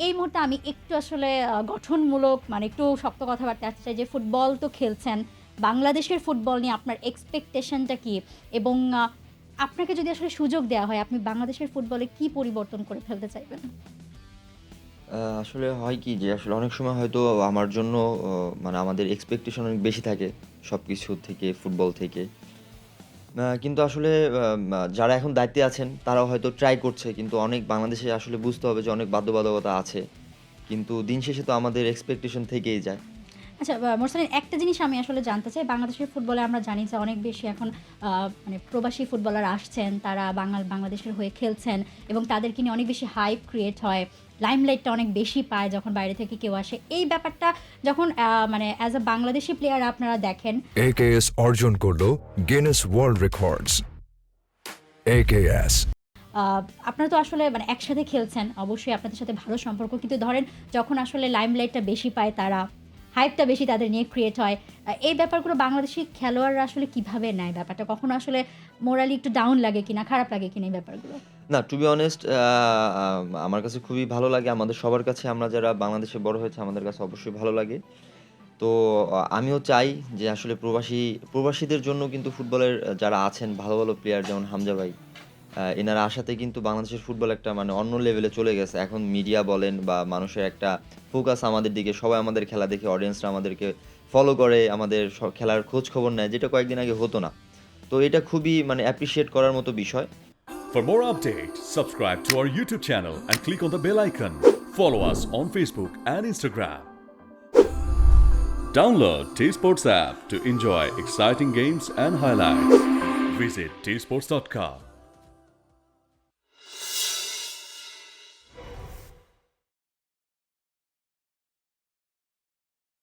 এই মুহূর্তে আমি একটু আসলে গঠনমূলক মানে একটু শক্ত কথাবার্তা আসতে চাই যে ফুটবল তো খেলছেন। বাংলাদেশের ফুটবল নিয়ে আপনার এক্সপেকটেশনটা কি? এবং আপনাকে যদি আসলে সুযোগ দেয়া হয় আপনি বাংলাদেশের ফুটবলে কি পরিবর্তন করে ফেলতে চাইবেন? আসলে হয় কি যে আসলে অনেক সময় হয়তো আমার জন্য মানে আমাদের এক্সপেকটেশন অনেক বেশি থাকে সবকিছু থেকে, ফুটবল থেকে। কিন্তু আসলে যারা এখন দায়িত্বে আছেন তারাও হয়তো ট্রাই করছে। কিন্তু অনেক বাংলাদেশে আসলে বুঝতে হবে যে অনেক বাধ্যবাধকতা আছে। কিন্তু দিন শেষে তো আমাদের এক্সপেকটেশন থেকেই যায়। আচ্ছা মোরসালিন একটা জিনিস আমি আসলে জানতে চাই। বাংলাদেশের ফুটবলে আমরা জানি যে অনেক বেশি এখন আ মানে প্রবাসী ফুটবলার আসছেন। তারা বাংলাদেশের হয়ে খেলছেন এবং তাদেরকে নিয়ে অনেক বেশি হাইপ ক্রিয়েট হয়। লাইমলাইটটা অনেক বেশি পায় যখন বাইরে থেকে কেউ আসে। এই ব্যাপারটা যখন মানে অ্যাজ আ বাংলাদেশি প্লেয়ার আপনারা দেখেন একেএস অর্জন করল গিনেস ওয়ার্ল্ড রেকর্ডস। একেএস আ আপনারা তো আসলে মানে একসাথে খেলছেন। অবশ্যই আপনাদের সাথে ভালো সম্পর্ক। কিন্তু ধরেন যখন আসলে লাইমলাইটটা বেশি পায় তারা, হাইপটা বেশি তাদের নিয়ে ক্রিয়েট হয়। এই ব্যাপারগুলো বাংলাদেশি খেলোয়াড়রা আসলে কিভাবে নেয় ব্যাপারটা? কখনো আসলে মোরালি একটু ডাউন লাগে কিনা, খারাপ লাগে কিনা এই ব্যাপারগুলো? না, টু বি অনেস্ট আমার কাছে খুবই ভালো লাগে। আমাদের সবার কাছে আমরা যারা বাংলাদেশে বড় হয়েছি আমাদের কাছে অবশ্যই ভালো লাগে। তো আমিও চাই যে আসলে প্রবাসীদের জন্য কিন্তু ফুটবলের যারা আছেন ভালো, ভালো প্লেয়ার যেমন হামজা ভাই, এনারা আসাতে কিন্তু বাংলাদেশের ফুটবল একটা মানে অন্য লেভেলে চলে গেছে। এখন মিডিয়া বলেন বা মানুষের একটা ফোকাস আমাদের দিকে, সবাই আমাদের খেলা দেখে, অডিয়েন্সরা আমাদেরকে ফলো করে, আমাদের খেলার খোঁজ খবর নেয়, যেটা কয়েকদিন আগে হতো না। তো এটা খুবই মানে অ্যাপ্রিশিয়েট করার মতো বিষয়। For more updates, subscribe to our YouTube channel and click on the bell icon. Follow us on Facebook and Instagram. Download T Sports app to enjoy exciting games and highlights. Visit tsports.com.